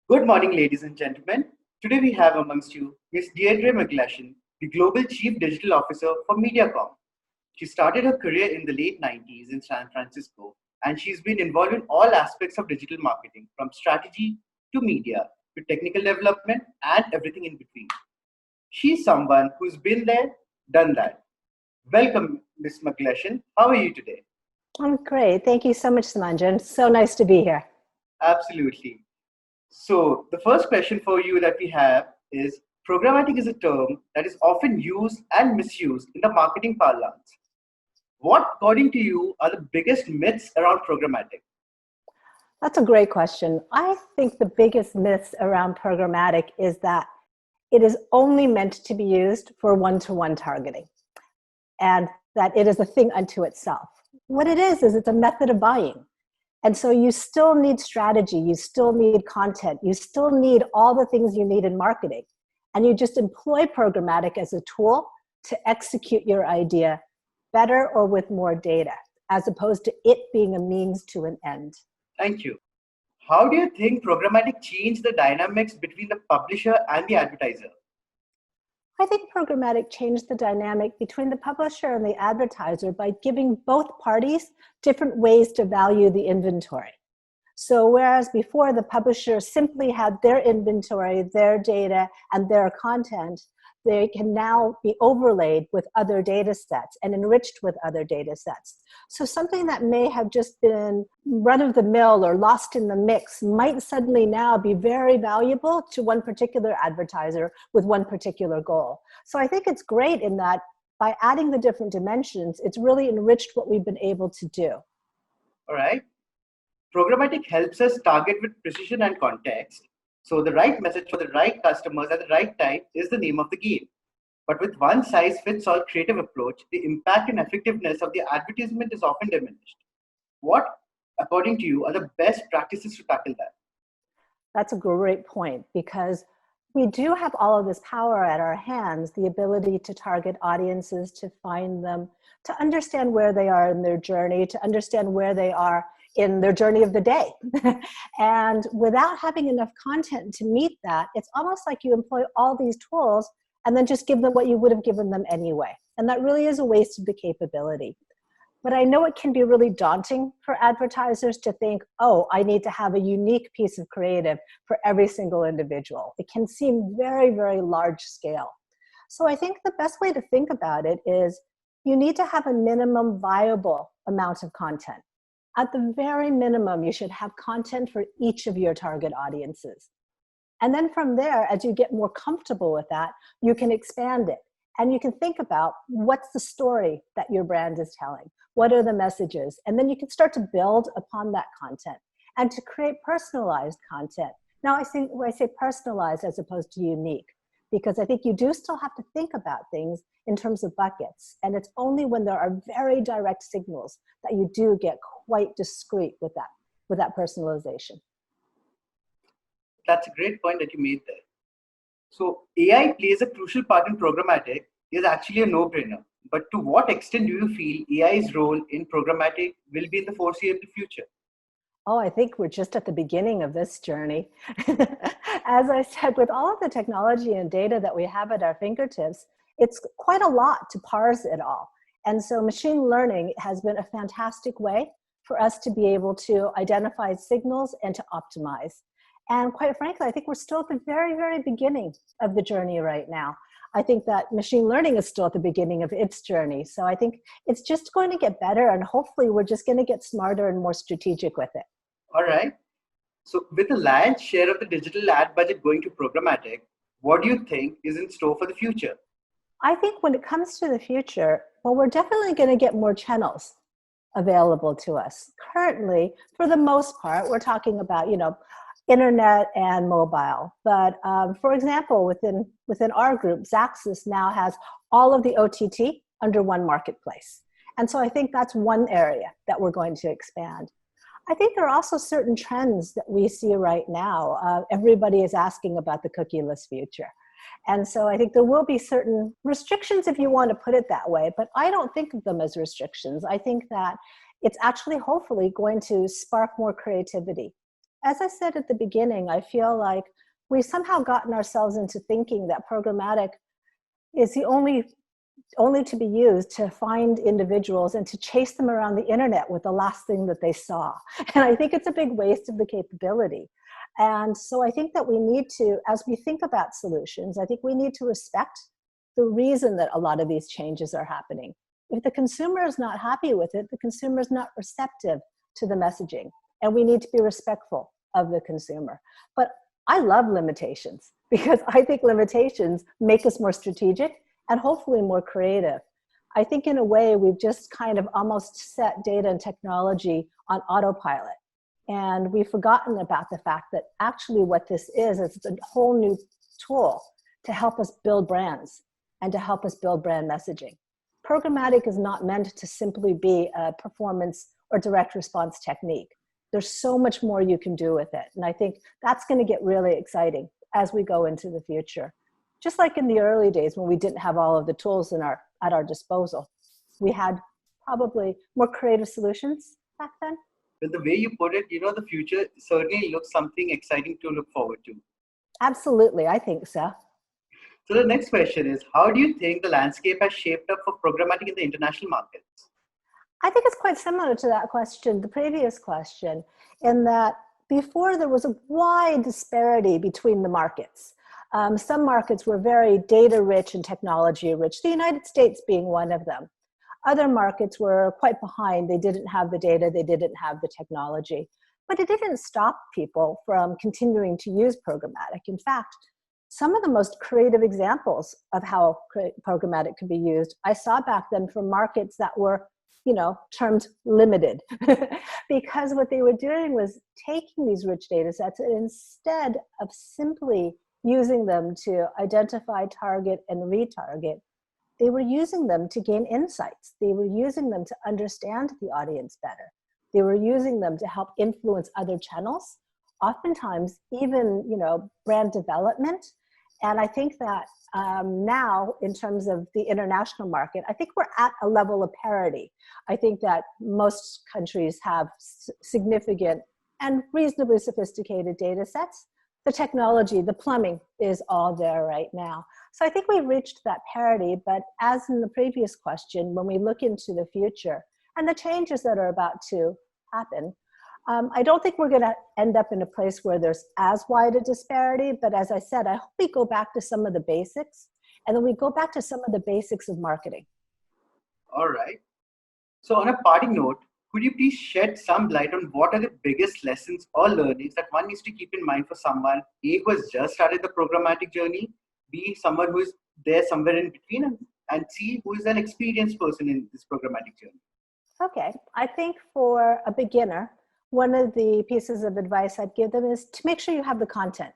Good morning, ladies and gentlemen. Today we have amongst you Ms. Deirdre McGlashan, the Global Chief Digital Officer for MediaCom. She started her career in the late 90s in San Francisco, and she's been involved in all aspects of digital marketing, from strategy to media to technical development and everything in between. She's someone who's been there, done that. Welcome, Ms. McGlashan. How are you today? I'm great. Thank you so much, Samanjan. So nice to be here. Absolutely. So the first question for you that we have is, programmatic is a term that is often used and misused in the marketing parlance. What, according to you, are the biggest myths around programmatic? That's a great question. I think the biggest myth around programmatic is that it is only meant to be used for one-to-one targeting, and that it is a thing unto itself. What it is it's a method of buying. And so you still need strategy, you still need content, you still need all the things you need in marketing. And you just employ programmatic as a tool to execute your idea better or with more data, as opposed to it being a means to an end. Thank you. How do you think programmatic changed the dynamics between the publisher and the advertiser? I think programmatic changed the dynamic between the publisher and the advertiser by giving both parties different ways to value the inventory. So whereas before the publisher simply had their inventory, their data, and their content, they can now be overlaid with other data sets and enriched with other data sets. So something that may have just been run-of-the-mill or lost in the mix might suddenly now be very valuable to one particular advertiser with one particular goal. So I think it's great in that by adding the different dimensions, it's really enriched what we've been able to do. All right. Programmatic helps us target with precision and context. So the right message for the right customers at the right time is the name of the game. But with one-size-fits-all creative approach, the impact and effectiveness of the advertisement is often diminished. What, according to you, are the best practices to tackle that? That's a great point, because we do have all of this power at our hands, the ability to target audiences, to find them, to understand where they are in their journey, to understand where they are in their journey of the day. And without having enough content to meet that, it's almost like you employ all these tools and then just give them what you would have given them anyway. And that really is a waste of the capability. But I know it can be really daunting for advertisers to think, oh, I need to have a unique piece of creative for every single individual. It can seem very, very large scale. So I think the best way to think about it is you need to have a minimum viable amount of content. At the very minimum, you should have content for each of your target audiences. And then from there, as you get more comfortable with that, you can expand it. And you can think about what's the story that your brand is telling? What are the messages? And then you can start to build upon that content and to create personalized content. Now, I say personalized as opposed to unique, because I think you do still have to think about things in terms of buckets. And it's only when there are very direct signals that you do get quite discreet with that personalization. That's a great point that you made there. So AI plays a crucial part in programmatic is actually a no-brainer. But to what extent do you feel AI's role in programmatic will be in the foreseeable future? Oh, I think we're just at the beginning of this journey. As I said, with all of the technology and data that we have at our fingertips, it's quite a lot to parse it all. And so machine learning has been a fantastic way for us to be able to identify signals and to optimize. And quite frankly, I think we're still at the very, very beginning of the journey right now. I think that machine learning is still at the beginning of its journey. So I think it's just going to get better, and hopefully we're just going to get smarter and more strategic with it. All right. So with the lion's share of the digital ad budget going to programmatic, what do you think is in store for the future? I think when it comes to the future, well, we're definitely going to get more channels available to us. Currently, for the most part, we're talking about, internet and mobile. But for example, within our group, Xaxis now has all of the OTT under one marketplace. And so I think that's one area that we're going to expand. I think there are also certain trends that we see right now. Everybody is asking about the cookieless future. And so I think there will be certain restrictions, if you want to put it that way, but I don't think of them as restrictions. I think that it's actually hopefully going to spark more creativity As I said at the beginning, I feel like we've somehow gotten ourselves into thinking that programmatic is the only to be used to find individuals and to chase them around the internet with the last thing that they saw. And I think it's a big waste of the capability. And so I think that we need to, as we think about solutions, I think we need to respect the reason that a lot of these changes are happening. If the consumer is not happy with it, the consumer is not receptive to the messaging. And we need to be respectful of the consumer. But I love limitations because I think limitations make us more strategic and hopefully more creative. I think in a way we've just kind of almost set data and technology on autopilot. And we've forgotten about the fact that actually what this is a whole new tool to help us build brands and to help us build brand messaging. Programmatic is not meant to simply be a performance or direct response technique. There's so much more you can do with it. And I think that's going to get really exciting as we go into the future. Just like in the early days when we didn't have all of the tools at our disposal. We had probably more creative solutions back then. But the way you put it, the future certainly looks something exciting to look forward to. Absolutely, I think so. So the next question is, how do you think the landscape has shaped up for programmatic in the international markets? I think it's quite similar to that question, the previous question, in that before there was a wide disparity between the markets. Some markets were very data rich and technology rich, the United States being one of them. Other markets were quite behind. They didn't have the data, they didn't have the technology. But it didn't stop people from continuing to use programmatic. In fact, some of the most creative examples of how programmatic could be used, I saw back then from markets that were, termed limited. Because what they were doing was taking these rich data sets and instead of simply using them to identify, target, and retarget, they were using them to gain insights. They were using them to understand the audience better. They were using them to help influence other channels, oftentimes even, brand development. And I think that now, in terms of the international market, I think we're at a level of parity. I think that most countries have significant and reasonably sophisticated data sets. The technology, the plumbing is all there right now. So I think we've reached that parity, but as in the previous question, when we look into the future and the changes that are about to happen, I don't think we're going to end up in a place where there's as wide a disparity, but as I said, I hope we go back to some of the basics, and then we go back to some of the basics of marketing. All right. So on a parting note, could you please shed some light on what are the biggest lessons or learnings that one needs to keep in mind for someone, A, who has just started the programmatic journey, B, someone who is there somewhere in between, and C, who is an experienced person in this programmatic journey? Okay, I think for a beginner, one of the pieces of advice I'd give them is to make sure you have the content.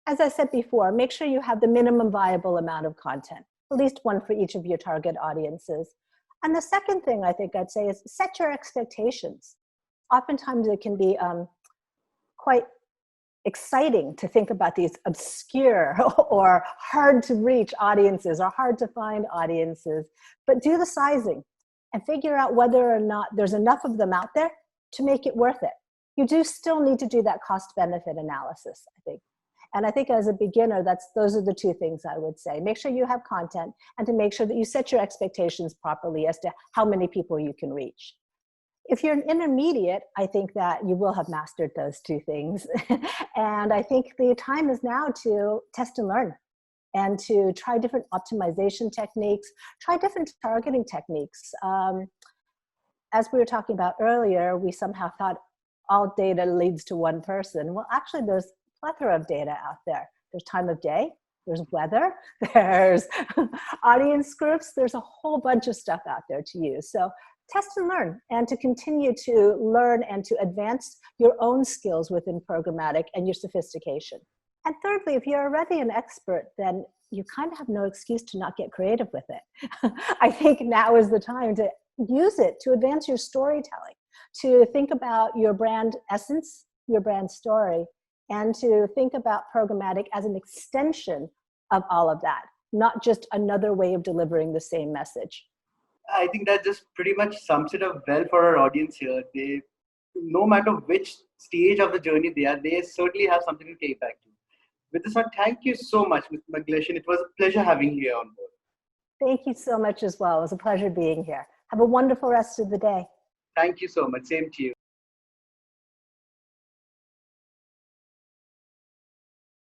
As I said before, make sure you have the minimum viable amount of content, at least one for each of your target audiences. And the second thing I think I'd say is set your expectations. Oftentimes it can be quite exciting to think about these obscure or hard to reach audiences or hard to find audiences, but do the sizing and figure out whether or not there's enough of them out there to make it worth it. You do still need to do that cost benefit analysis, I think. And I think as a beginner, those are the two things I would say. Make sure you have content and to make sure that you set your expectations properly as to how many people you can reach. If you're an intermediate, I think that you will have mastered those two things. And I think the time is now to test and learn and to try different optimization techniques, try different targeting techniques. As we were talking about earlier, we somehow thought all data leads to one person. Well, actually, there's a plethora of data out there. There's time of day, there's weather, there's audience groups, there's a whole bunch of stuff out there to use. So test and learn, and to continue to learn and to advance your own skills within programmatic and your sophistication. And thirdly, if you're already an expert, then you kind of have no excuse to not get creative with it. I think now is the time to use it to advance your storytelling, to think about your brand essence, your brand story, and to think about programmatic as an extension of all of that, not just another way of delivering the same message. I think that just pretty much sums it up well for our audience here. They no matter which stage of the journey they are, they certainly have something to take back to. With this one, thank you so much, Mr. McGlashan. It was a pleasure having you here on board. Thank you so much as well. It was a pleasure being here. Have a wonderful rest of the day. Thank you so much. Same to you.